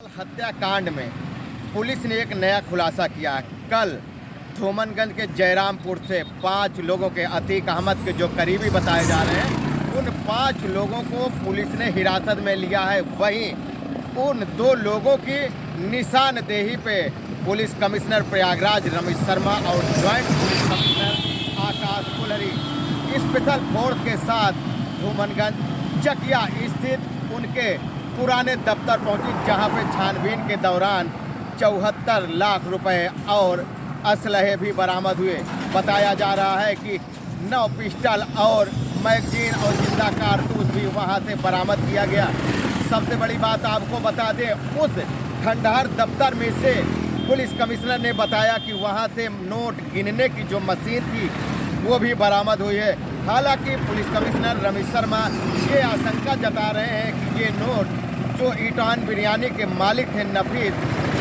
हत्याकांड में पुलिस ने एक नया खुलासा किया है। कल धूमनगंज के जयरामपुर से 5 लोगों के अतीक अहमद के जो करीबी बताए जा रहे हैं, उन 5 लोगों को पुलिस ने हिरासत में लिया है। वहीं उन 2 लोगों की निशानदेही पे पुलिस कमिश्नर प्रयागराज रमेश शर्मा और ज्वाइंट पुलिस कमिश्नर आकाश कुलहरी स्पेशल फोर्स के साथ धूमनगंज चकिया स्थित उनके पुराने दफ्तर पहुंची, जहां पे छानबीन के दौरान 74 लाख रुपए और असलहे भी बरामद हुए। बताया जा रहा है कि 9 पिस्टल और मैगजीन और जिंदा कारतूस भी वहां से बरामद किया गया। सबसे बड़ी बात आपको बता दें, उस खंडहर दफ्तर में से पुलिस कमिश्नर ने बताया कि वहां से नोट गिनने की जो मशीन थी वो भी बरामद हुई है। हालांकि पुलिस कमिश्नर रमेश शर्मा ये आशंका जता रहे हैं कि ये नोट जो ईटान बिरयानी के मालिक थे नफीस,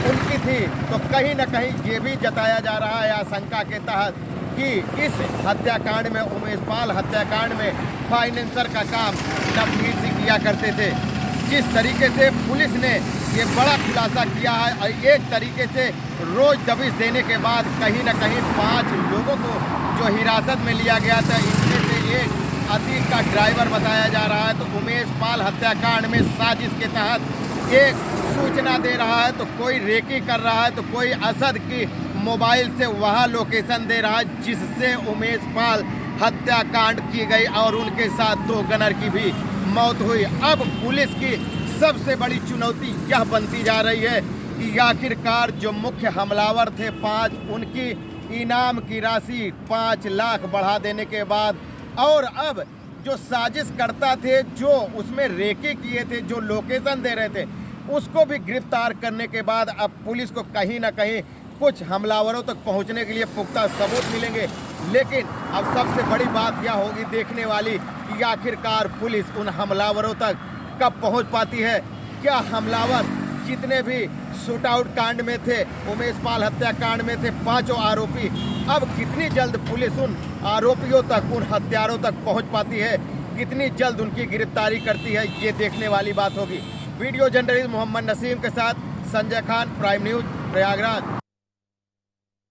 उनकी थी। तो कहीं न कहीं ये भी जताया जा रहा है आशंका के तहत कि इस हत्याकांड में, उमेश पाल हत्याकांड में फाइनेंसर का काम नफीस ही किया करते थे। जिस तरीके से पुलिस ने ये बड़ा खुलासा किया है और एक तरीके से रोज दबिश देने के बाद कहीं न कहीं 5 लोगों को जो हिरासत में लिया गया था, इनमें से एक अतीक का ड्राइवर बताया जा रहा है। तो उमेश पाल हत्याकांड में साजिश के तहत एक सूचना दे रहा है, तो कोई रेकी कर रहा है, तो कोई असद की मोबाइल से वहां लोकेशन दे रहा है, जिससे उमेश पाल हत्याकांड की गई और उनके साथ 2 गनर की भी मौत हुई। अब पुलिस की सबसे बड़ी चुनौती यह बनती जा रही है कि आखिरकार जो मुख्य हमलावर थे 5, उनकी इनाम की राशि 5 लाख बढ़ा देने के बाद और अब जो साजिश करता थे, जो उसमें रेकी किए थे, जो लोकेशन दे रहे थे, उसको भी गिरफ्तार करने के बाद अब पुलिस को कहीं ना कहीं कुछ हमलावरों तक पहुंचने के लिए पुख्ता सबूत मिलेंगे। लेकिन अब सबसे बड़ी बात यह होगी देखने वाली कि आखिरकार पुलिस उन हमलावरों तक कब पहुंच पाती है। क्या हमलावर जितने भी शूट आउट कांड में थे, उमेश पाल हत्याकांड में थे 5 आरोपी, अब कितनी जल्द पुलिस उन आरोपियों तक, उन हत्यारों तक पहुंच पाती है, कितनी जल्द उनकी गिरफ्तारी करती है, ये देखने वाली बात होगी। वीडियो जर्नलिस्ट मोहम्मद नसीम के साथ Sanjay Khan, prime news, Prayagraj.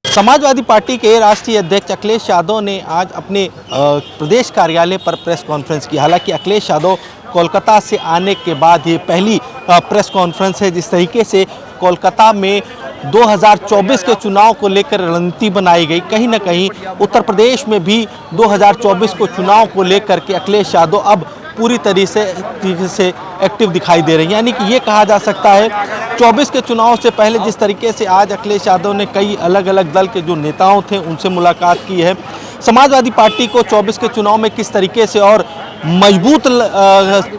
Samajwadi party के राष्ट्रीय अध्यक्ष अखिलेश यादव ने आज अपने प्रदेश कार्यालय पर प्रेस कॉन्फ्रेंस की। हालांकि अखिलेश यादव कोलकाता से आने के बाद ये पहली प्रेस कॉन्फ्रेंस है। जिस तरीके से कोलकाता में 2024 के चुनाव को लेकर रणनीति बनाई गई, कहीं ना कहीं उत्तर प्रदेश में भी 2024 को चुनाव को लेकर के अखिलेश यादव अब पूरी तरीके से एक्टिव दिखाई दे रही हैं। यानी कि ये कहा जा सकता है 24 के चुनाव से पहले जिस तरीके से आज अखिलेश यादव ने कई अलग अलग दल के जो नेताओं थे उनसे मुलाकात की है, समाजवादी पार्टी को 24 के चुनाव में किस तरीके से और मजबूत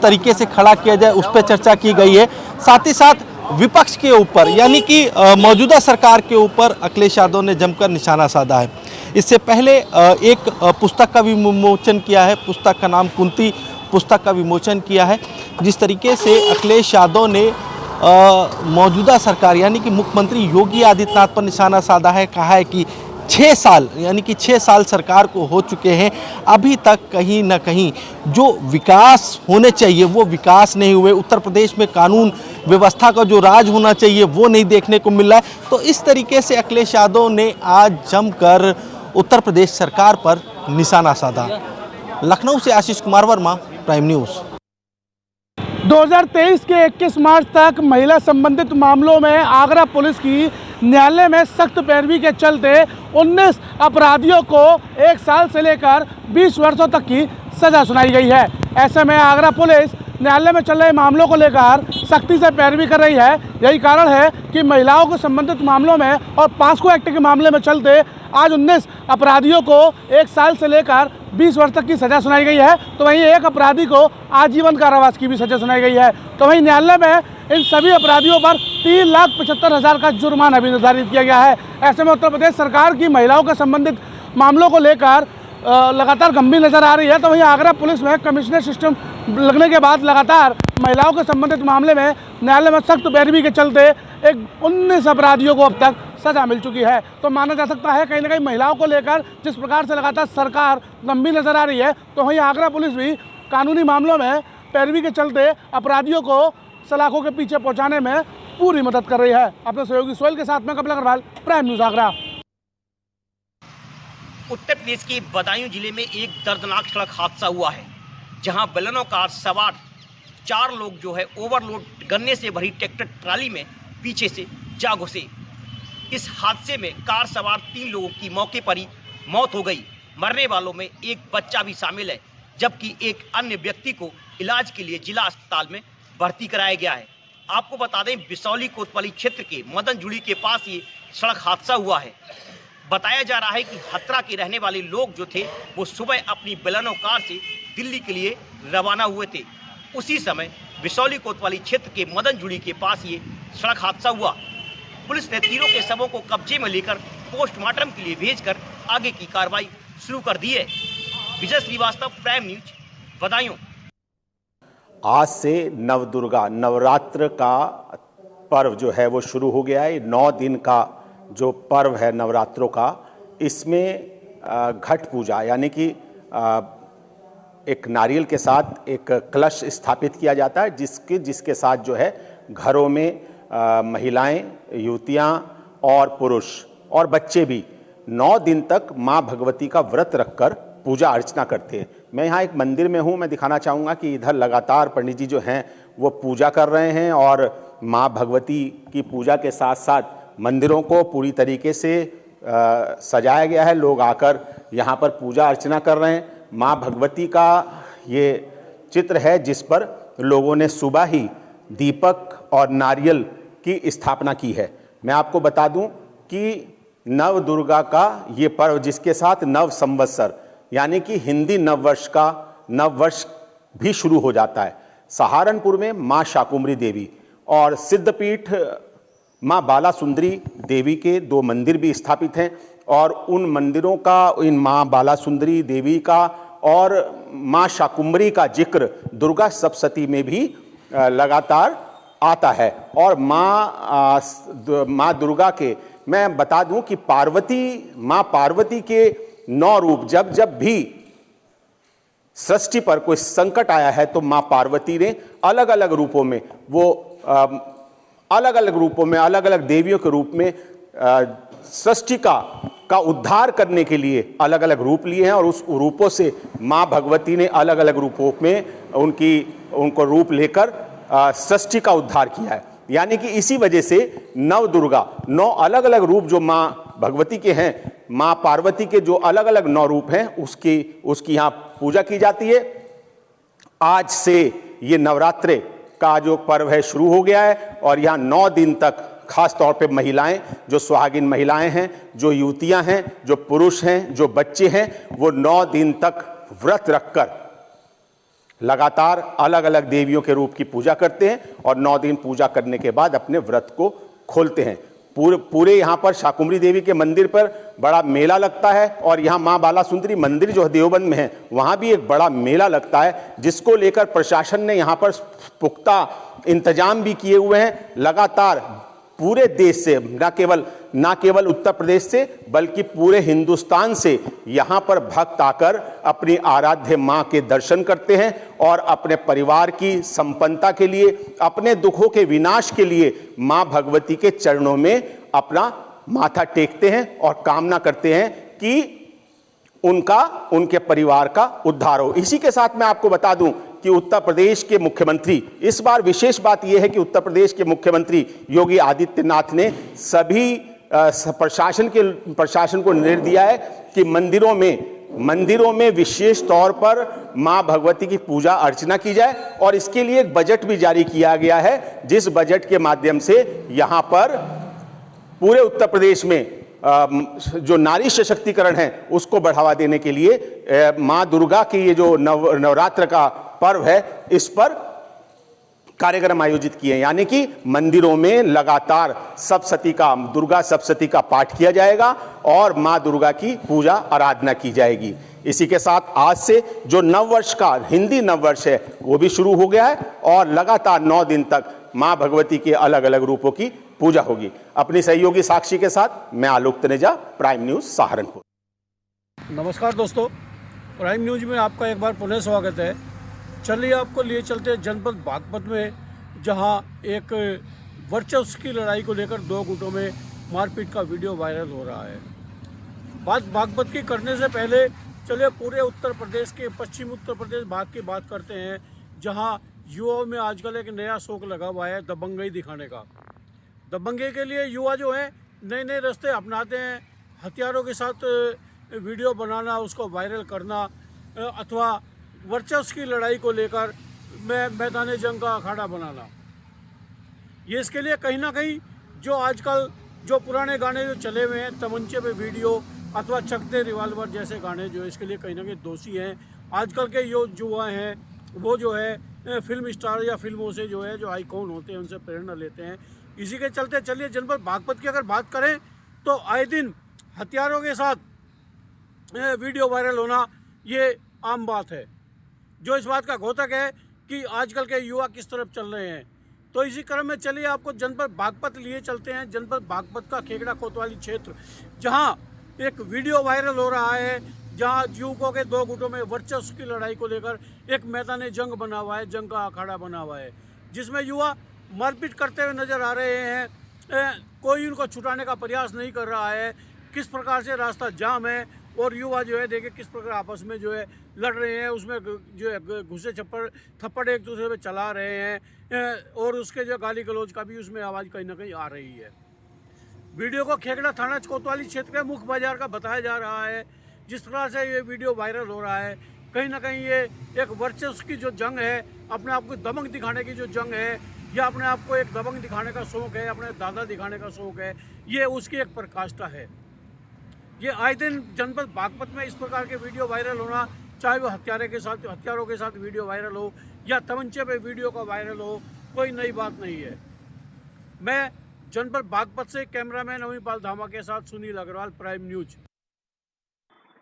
तरीके से खड़ा किया जाए उस पर चर्चा की गई है। साथ ही साथ विपक्ष के ऊपर, यानी कि मौजूदा सरकार के ऊपर अखिलेश यादव ने जमकर निशाना साधा है। इससे पहले एक पुस्तक का भी विमोचन किया है, पुस्तक का नाम कुंती पुस्तक का विमोचन किया है। जिस तरीके से अखिलेश यादव ने मौजूदा सरकार यानी कि मुख्यमंत्री योगी आदित्यनाथ पर निशाना साधा है, कहा है कि 6 साल यानी कि 6 साल सरकार को हो चुके हैं, अभी तक कहीं ना कहीं जो विकास होने चाहिए वो विकास नहीं हुए। उत्तर प्रदेश में कानून व्यवस्था का जो राज होना चाहिए वो नहीं देखने को मिल रहा है। तो इस तरीके से अखिलेश यादव ने आज जमकर उत्तर प्रदेश सरकार पर निशाना साधा। लखनऊ से आशीष कुमार वर्मा, प्राइम न्यूज़। 2023 के 21 मार्च तक महिला संबंधित मामलों में आगरा पुलिस की न्यायालय में सख्त पैरवी के चलते 19 अपराधियों को 1 साल से लेकर 20 वर्षों तक की सज़ा सुनाई गई है। ऐसे में आगरा पुलिस न्यायालय में चल रहे मामलों को लेकर सख्ती से पैरवी कर रही है। यही कारण है कि महिलाओं के संबंधित मामलों में और पॉस्को एक्ट के मामले में चलते आज 19 अपराधियों को 1 साल से लेकर 20 वर्ष तक की सज़ा सुनाई गई है। तो वहीं एक अपराधी को आजीवन कारावास की भी सज़ा सुनाई गई है। तो वहीं न्यायालय में इन सभी अपराधियों पर 3,75,000 का जुर्माना भी निर्धारित किया गया है। ऐसे में उत्तर प्रदेश सरकार की महिलाओं के संबंधित मामलों को लेकर लगातार गंभीर नजर आ रही है। तो वहीं आगरा पुलिस में कमिश्नर सिस्टम लगने के बाद लगातार महिलाओं के संबंधित मामले में न्यायालय में सख्त पैरवी के चलते 19 अपराधियों को अब तक सजा मिल चुकी है। तो माना जा सकता है कहीं ना कहीं महिलाओं को लेकर जिस प्रकार से लगातार सरकार गंभीर नजर आ रही है, तो वहीं आगरा पुलिस भी कानूनी मामलों में पैरवी के चलते अपराधियों को सलाखों के पीछे पहुंचाने में पूरी मदद कर रही है। अपने सहयोगी सोहेल के साथ में कपिल अग्रवाल, प्राइम न्यूज़ आगरा। उत्तर प्रदेश के बदायूं जिले में एक दर्दनाक सड़क हादसा हुआ है, जहां बलेनो कार सवार 4 लोग जो है ओवरलोड गन्ने से भरी ट्रैक्टर ट्राली में पीछे से जा घुसे। इस हादसे में कार सवार 3 लोगों की मौके पर ही मौत हो गई। मरने वालों में एक बच्चा भी शामिल है, जबकि एक अन्य व्यक्ति को इलाज के लिए जिला अस्पताल में भर्ती कराया गया है। आपको बता दें, बिसौली कोतवाली क्षेत्र के मदनझुड़ी के पास ये सड़क हादसा हुआ है। बताया जा रहा है कि हथरा के रहने वाले लोग जो थे वो सुबह अपनी बलेनो कार से दिल्ली के लिए रवाना हुए थे। उसी समय बिसौली कोतवाली क्षेत्र के मदनझुड़ी के पास ये सड़क हादसा हुआ। पुलिस ने तीनों के शवों को कब्जे में लेकर पोस्टमार्टम के लिए भेजकर आगे की कार्रवाई शुरू कर दी है। विजय श्रीवास्तव, प्राइम न्यूज, बदायूं। आज से नवदुर्गा नवरात्र का पर्व जो है वो शुरू हो गया है। 9 दिन का जो पर्व है नवरात्रों का, इसमें घट पूजा यानी कि एक नारियल के साथ एक कलश स्थापित किया जाता है, जिसके साथ जो है घरों में महिलाएं, युवतियां और पुरुष और बच्चे भी 9 दिन तक मां भगवती का व्रत रखकर पूजा अर्चना करते हैं। मैं यहाँ एक मंदिर में हूँ, मैं दिखाना चाहूँगा कि इधर लगातार पंडित जी जो हैं वो पूजा कर रहे हैं और मां भगवती की पूजा के साथ साथ मंदिरों को पूरी तरीके से सजाया गया है। लोग आकर यहाँ पर पूजा अर्चना कर रहे हैं। मां भगवती का ये चित्र है जिस पर लोगों ने सुबह ही दीपक और नारियल की स्थापना की है। मैं आपको बता दूं कि नव दुर्गा का ये पर्व, जिसके साथ नव संवत्सर यानी कि हिंदी नववर्ष का नववर्ष भी शुरू हो जाता है। सहारनपुर में मां शाकुंभरी देवी और सिद्धपीठ मां बाला सुंदरी देवी के 2 मंदिर भी स्थापित हैं और उन मंदिरों का, इन मां बाला सुंदरी देवी का और मां शाकुंभरी का जिक्र दुर्गा सप्तशती में भी लगातार आता है। और मां दुर्गा के मैं बता दूं कि मां पार्वती के 9 रूप, जब भी सृष्टि पर कोई संकट आया है तो मां पार्वती ने अलग अलग रूपों में अलग अलग देवियों के रूप में सृष्टि का उद्धार करने के लिए अलग अलग रूप लिए हैं और उस रूपों से मां भगवती ने अलग अलग रूपों में उनको रूप लेकर सृष्टि का उद्धार किया है। यानी कि इसी वजह से नव दुर्गा, 9 अलग अलग रूप जो मां भगवती के हैं, मां पार्वती के जो अलग अलग 9 रूप हैं उसकी यहाँ पूजा की जाती है। आज से ये नवरात्रे का जो पर्व है शुरू हो गया है और यहाँ 9 दिन तक खास तौर पे महिलाएं, जो सुहागिन महिलाएं हैं, जो युवतियां हैं, जो पुरुष हैं, जो बच्चे हैं, वो 9 दिन तक व्रत रखकर लगातार अलग अलग देवियों के रूप की पूजा करते हैं और 9 दिन पूजा करने के बाद अपने व्रत को खोलते हैं। पूरे यहाँ पर शाकुंभरी देवी के मंदिर पर बड़ा मेला लगता है और यहाँ मां बाला सुंदरी मंदिर जो देवबंद में है वहाँ भी एक बड़ा मेला लगता है, जिसको लेकर प्रशासन ने यहाँ पर पुख्ता इंतजाम भी किए हुए हैं। लगातार पूरे देश से, ना केवल उत्तर प्रदेश से बल्कि पूरे हिंदुस्तान से यहाँ पर भक्त आकर अपनी आराध्य माँ के दर्शन करते हैं और अपने परिवार की संपन्नता के लिए, अपने दुखों के विनाश के लिए माँ भगवती के चरणों में अपना माथा टेकते हैं और कामना करते हैं कि उनके परिवार का उद्धार हो। इसी के साथ मैं आपको बता दूं कि उत्तर प्रदेश के मुख्यमंत्री, इस बार विशेष बात यह है कि उत्तर प्रदेश के मुख्यमंत्री योगी आदित्यनाथ ने सभी प्रशासन को निर्देश दिया है कि मंदिरों में विशेष तौर पर मां भगवती की पूजा अर्चना की जाए और इसके लिए एक बजट भी जारी किया गया है, जिस बजट के माध्यम से यहां पर पूरे उत्तर प्रदेश में जो नारी सशक्तिकरण है उसको बढ़ावा देने के लिए मां दुर्गा की ये जो नवरात्र का पर्व है इस पर कार्यक्रम आयोजित किए हैं। यानी कि मंदिरों में लगातार दुर्गा सप्तशती का पाठ किया जाएगा और मां दुर्गा की पूजा आराधना की जाएगी। इसी के साथ आज से जो नववर्ष का हिंदी नववर्ष है वो भी शुरू हो गया है और लगातार 9 दिन तक मां भगवती के अलग अलग रूपों की पूजा होगी। अपनी सहयोगी साक्षी के साथ मैं आलोक तनेजा, प्राइम न्यूज सहारनपुर। नमस्कार दोस्तों, प्राइम न्यूज में आपका एक बार पुनः स्वागत है। चलिए आपको लिए चलते हैं जनपद बागपत में जहां एक वर्चस्व की लड़ाई को लेकर दो गुटों में मारपीट का वीडियो वायरल हो रहा है। बात बागपत की करने से पहले चलिए पूरे उत्तर प्रदेश के, पश्चिम उत्तर प्रदेश भाग की बात करते हैं, जहां युवाओं में आजकल एक नया शौक लगा हुआ है दबंगई दिखाने का। दबंगई के लिए युवा जो है नए नए रास्ते अपनाते हैं, हथियारों के साथ वीडियो बनाना, उसको वायरल करना, अथवा वर्चस्व की लड़ाई को लेकर मैदान जंग का अखाड़ा बनाना। ये इसके लिए कहीं ना कहीं जो आजकल जो पुराने गाने जो चले हुए हैं, तमंचे पे वीडियो अथवा चकते रिवाल्वर जैसे गाने, जो इसके लिए कहीं ना कहीं दोषी हैं। आजकल के जो युवा हैं वो जो है फिल्म स्टार या फिल्मों से जो है, जो आइकॉन होते हैं, उनसे प्रेरणा लेते हैं। इसी के चलते चलिए जनपद बागपत की अगर बात करें तो आए दिन हथियारों के साथ वीडियो वायरल होना ये आम बात है, जो इस बात का घोतक है कि आजकल के युवा किस तरफ चल रहे हैं। तो इसी क्रम में चलिए आपको जनपद बागपत लिए चलते हैं। जनपद बागपत का खेगड़ा कोतवाली क्षेत्र, जहां एक वीडियो वायरल हो रहा है, जहां युवकों के दो गुटों में वर्चस्व की लड़ाई को लेकर एक मैदान जंग बना हुआ है, जंग का अखाड़ा बना हुआ है, जिसमें युवा मारपीट करते हुए नजर आ रहे हैं। कोई उनको छुटाने का प्रयास नहीं कर रहा है। किस प्रकार से रास्ता जाम है और युवा जो है देखिए किस प्रकार आपस में जो है लड़ रहे हैं, उसमें जो है घुसे थप्पड़ एक दूसरे पे चला रहे हैं, और उसके जो गाली गलौज का भी उसमें आवाज़ कहीं ना कहीं आ रही है। वीडियो को खेगड़ा थाना कोतवाली क्षेत्र के मुख्य बाजार का बताया जा रहा है। जिस तरह से ये वीडियो वायरल हो रहा है, कहीं ना कहीं ये एक वर्चस्व की जो जंग है, अपने आप को दबंग दिखाने की जो जंग है, या अपने आप को एक दबंग दिखाने का शौक है, अपने दादा दिखाने का शौक है, ये उसकी एक प्रकाष्ठा है। ये आए दिन जनपद बागपत में इस प्रकार के वीडियो वायरल होना, चाहे वो हथियारों के साथ वीडियो वायरल हो या तमंचे पे वीडियो का वायरल हो, कोई नई बात नहीं है। मैं जनपद बागपत से कैमरामैन अमिपाल धामा के साथ सुनील अग्रवाल, प्राइम न्यूज।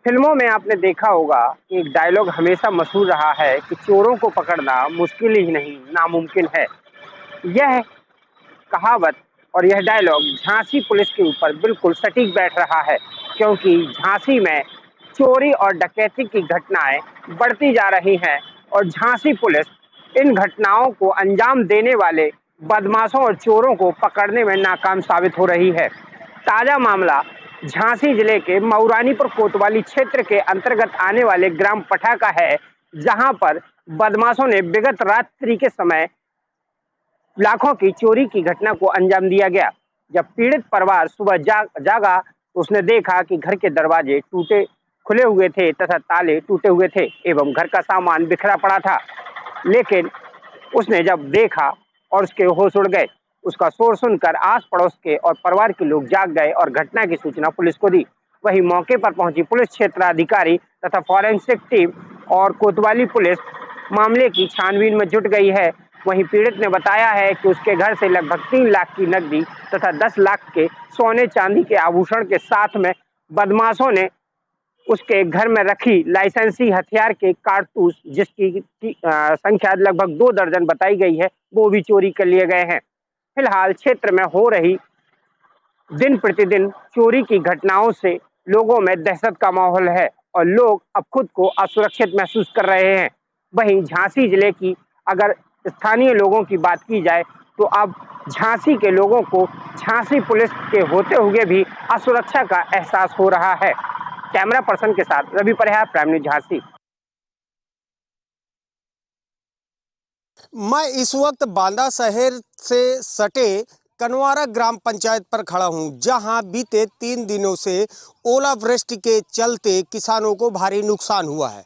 फिल्मों में आपने देखा होगा कि एक डायलॉग हमेशा मशहूर रहा है कि चोरों को पकड़ना मुश्किल ही नहीं नामुमकिन है। यह कहावत और यह डायलॉग झांसी पुलिस के ऊपर बिल्कुल सटीक बैठ रहा है, क्योंकि झांसी में चोरी और डकैती की घटनाएं बढ़ती जा रही हैं और झांसी पुलिस इन घटनाओं को अंजाम देने वाले बदमाशों और चोरों को पकड़ने में नाकाम साबित हो रही है। ताज़ा मामला झांसी जिले के मऊरानीपुर कोतवाली क्षेत्र के अंतर्गत आने वाले ग्राम पठा का है, जहां पर बदमाशों ने विगत रात्रि के समय लाखों की चोरी की घटना को अंजाम दिया गया। जब पीड़ित परिवार सुबह जागा तो उसने देखा कि घर के दरवाजे खुले हुए थे तथा ताले टूटे हुए थे एवं घर का सामान बिखरा पड़ा था। लेकिन उसने जब देखा और उसके होश उड़ गए। उसका शोर सुनकर आस पड़ोस के और परिवार के लोग जाग गए और घटना की सूचना पुलिस को दी। वहीं मौके पर पहुंची पुलिस क्षेत्राधिकारी तथा फॉरेंसिक टीम और कोतवाली पुलिस मामले की छानबीन में जुट गई है। वहीं पीड़ित ने बताया है कि उसके घर से लगभग 3 लाख की नकदी तथा 10 लाख के सोने चांदी के आभूषण के साथ में बदमाशों ने उसके घर में रखी लाइसेंसी हथियार के कारतूस, जिसकी संख्या लगभग 2 दर्जन बताई गई है, वो भी चोरी कर लिए गए हैं। फिलहाल क्षेत्र में हो रही दिन प्रतिदिन चोरी की घटनाओं से लोगों में दहशत का माहौल है और लोग अब खुद को असुरक्षित महसूस कर रहे हैं। वहीं झांसी जिले की अगर स्थानीय लोगों की बात की जाए तो अब झांसी के लोगों को झांसी पुलिस के होते हुए भी असुरक्षा का एहसास हो रहा है। कैमरा पर्सन के साथ रवि परिहार, प्राइम न्यूज झांसी। मैं इस वक्त बांदा शहर से सटे कनवारा ग्राम पंचायत पर खड़ा हूं, जहां बीते 3 दिनों से ओलावृष्टि के चलते किसानों को भारी नुकसान हुआ है।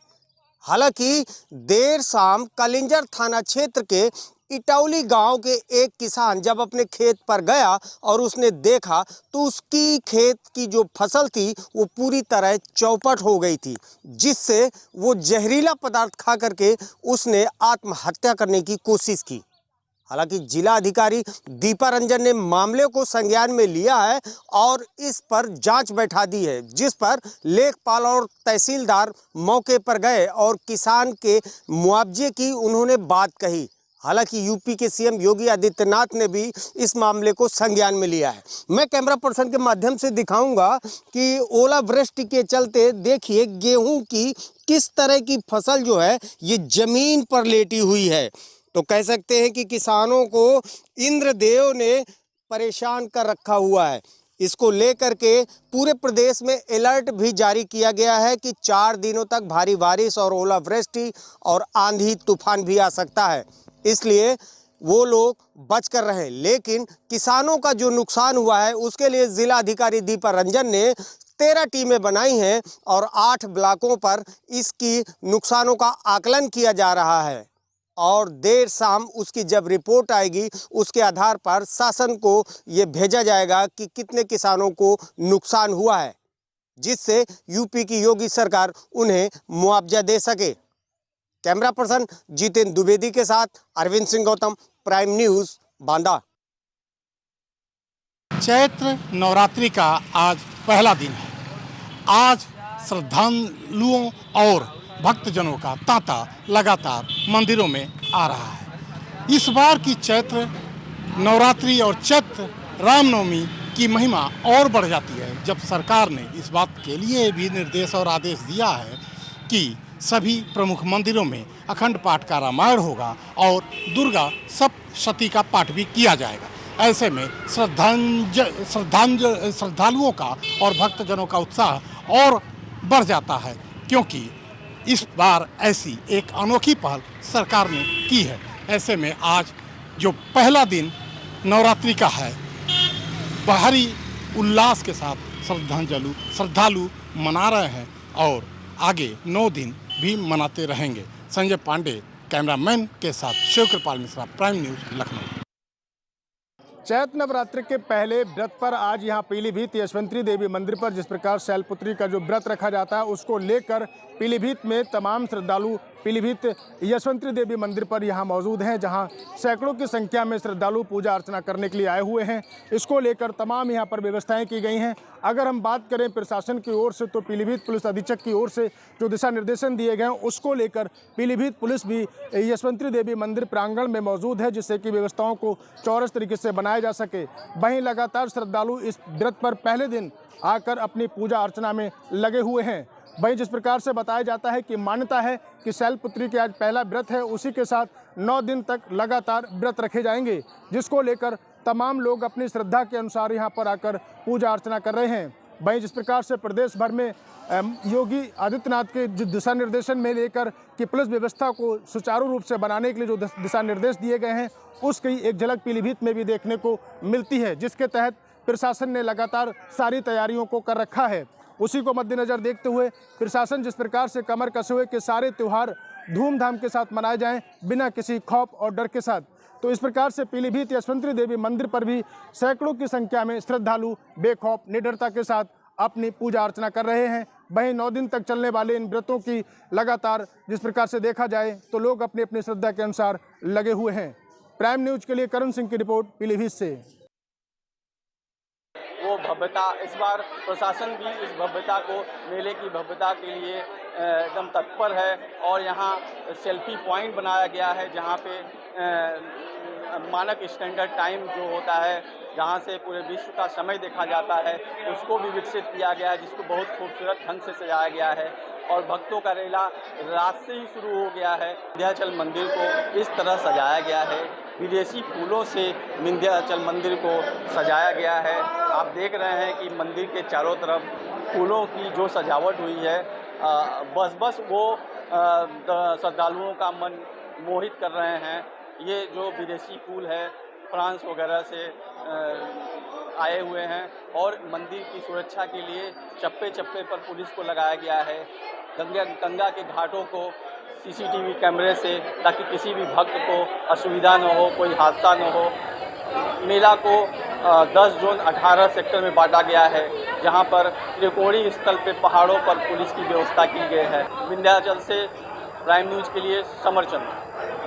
हालांकि देर शाम कलिंजर थाना क्षेत्र के इटौली गांव के एक किसान जब अपने खेत पर गया और उसने देखा तो उसकी खेत की जो फसल थी वो पूरी तरह चौपट हो गई थी, जिससे वो जहरीला पदार्थ खा करके उसने आत्महत्या करने की कोशिश की। हालांकि जिला अधिकारी दीपा रंजन ने मामले को संज्ञान में लिया है और इस पर जांच बैठा दी है, जिस पर लेखपाल और तहसीलदार मौके पर गए और किसान के मुआवजे की उन्होंने बात कही। हालांकि यूपी के सीएम योगी आदित्यनाथ ने भी इस मामले को संज्ञान में लिया है। मैं कैमरा पर्सन के माध्यम से दिखाऊंगा कि ओलावृष्टि के चलते देखिए गेहूं की किस तरह की फसल जो है ये जमीन पर लेटी हुई है। तो कह सकते हैं कि किसानों को इंद्रदेव ने परेशान कर रखा हुआ है। इसको लेकर के पूरे प्रदेश में अलर्ट भी जारी किया गया है कि 4 दिनों तक भारी बारिश और ओलावृष्टि और आंधी तूफान भी आ सकता है, इसलिए वो लोग बच कर रहे। लेकिन किसानों का जो नुकसान हुआ है उसके लिए जिला अधिकारी दीपा रंजन ने 13 टीमें बनाई हैं और 8 ब्लॉकों पर इसकी नुकसानों का आकलन किया जा रहा है और देर शाम उसकी जब रिपोर्ट आएगी उसके आधार पर शासन को ये भेजा जाएगा कि कितने किसानों को नुकसान हुआ है, जिससे यूपी की योगी सरकार उन्हें मुआवजा दे सके। कैमरा पर्सन जितेंद्र द्विवेदी के साथ अरविंद सिंह गौतम, प्राइम न्यूज़, बांदा। चैत्र नवरात्रि का आज पहला दिन है। आज श्रद्धालुओं और भक्तजनों का तांता लगातार मंदिरों में आ रहा है। इस बार की चैत्र नवरात्रि और चैत्र रामनवमी की महिमा और बढ़ जाती है जब सरकार ने इस बात के लिए भी निर्देश और आदेश दिया है कि सभी प्रमुख मंदिरों में अखंड पाठ का रामायण होगा और दुर्गा सप्तशती का पाठ भी किया जाएगा। ऐसे में श्रद्धालुओं का और भक्तजनों का उत्साह और बढ़ जाता है, क्योंकि इस बार ऐसी एक अनोखी पहल सरकार ने की है। ऐसे में आज जो पहला दिन नवरात्रि का है, भारी उल्लास के साथ श्रद्धालु मना रहे हैं और आगे 9 दिन भी मनाते रहेंगे। संजय पांडे कैमरामैन के साथ शिवकृपाल मिश्रा, प्राइम न्यूज़, लखनऊ। चैत्र नवरात्रि के पहले व्रत पर आज यहाँ पीलीभीत यशवंती देवी मंदिर पर जिस प्रकार शैलपुत्री का जो व्रत रखा जाता है उसको लेकर पीलीभीत में तमाम श्रद्धालु पीलीभीत यशवंती देवी मंदिर पर यहाँ मौजूद हैं, जहाँ सैकड़ों की संख्या में श्रद्धालु पूजा अर्चना करने के लिए आए हुए हैं। इसको लेकर तमाम यहाँ पर व्यवस्थाएं की गई हैं। अगर हम बात करें प्रशासन की ओर से तो पीलीभीत पुलिस अधीक्षक की ओर से जो दिशा निर्देशन दिए गए हैं उसको लेकर पीलीभीत पुलिस भी यशवंती देवी मंदिर प्रांगण में मौजूद है, जिससे कि व्यवस्थाओं को चौरस तरीके से बनाया जा सके। वहीं लगातार श्रद्धालु इस व्रत पर पहले दिन आकर अपनी पूजा अर्चना में लगे हुए हैं। वहीं जिस प्रकार से बताया जाता है कि मान्यता है कि शैलपुत्री के आज पहला व्रत है, उसी के साथ 9 दिन तक लगातार व्रत रखे जाएंगे, जिसको लेकर तमाम लोग अपनी श्रद्धा के अनुसार यहाँ पर आकर पूजा अर्चना कर रहे हैं। वहीं जिस प्रकार से प्रदेश भर में योगी आदित्यनाथ के दिशा निर्देशन में लेकर कि पुलिस व्यवस्था को सुचारू रूप से बनाने के लिए जो दिशा निर्देश दिए गए हैं उसकी एक झलक पीलीभीत में भी देखने को मिलती है, जिसके तहत प्रशासन ने लगातार सारी तैयारियों को कर रखा है। उसी को मद्देनजर देखते हुए प्रशासन जिस प्रकार से कमर कसे हुए कि सारे त्यौहार धूमधाम के साथ मनाए जाएं बिना किसी खौफ और डर के साथ, तो इस प्रकार से पीलीभीत यशवंती देवी मंदिर पर भी सैकड़ों की संख्या में श्रद्धालु बेखौफ निडरता के साथ अपनी पूजा अर्चना कर रहे हैं। वहीं 9 दिन तक चलने वाले इन व्रतों की लगातार जिस प्रकार से देखा जाए तो लोग अपनी अपनी श्रद्धा के अनुसार लगे हुए हैं। प्राइम न्यूज़ के लिए करुण सिंह की रिपोर्ट पीलीभीत से। वो भव्यता, इस बार प्रशासन भी इस भव्यता को, मेले की भव्यता के लिए एकदम तत्पर है और यहाँ सेल्फी पॉइंट बनाया गया है, जहाँ पे मानक स्टैंडर्ड टाइम जो होता है, जहाँ से पूरे विश्व का समय देखा जाता है, उसको भी विकसित किया गया है, जिसको बहुत खूबसूरत ढंग से सजाया गया है। और भक्तों का रेला रात से ही शुरू हो गया है। विंध्याचल मंदिर को इस तरह सजाया गया है, विदेशी फूलों से विंध्याचल मंदिर को सजाया गया है। आप देख रहे हैं कि मंदिर के चारों तरफ फूलों की जो सजावट हुई है, बस वो श्रद्धालुओं का मन मोहित कर रहे हैं। ये जो विदेशी फूल है फ्रांस वगैरह से आए हुए हैं और मंदिर की सुरक्षा के लिए चप्पे चप्पे पर पुलिस को लगाया गया है। गंगा के घाटों को सीसीटीवी कैमरे से, ताकि किसी भी भक्त को असुविधा न हो, कोई हादसा न हो। मेला को 10 जोन 18 सेक्टर में बांटा गया है, जहां पर त्रिकोणीय स्थल पे पहाड़ों पर पुलिस की व्यवस्था की गई है। विंध्याचल से प्राइम न्यूज़ के लिए समर चंद।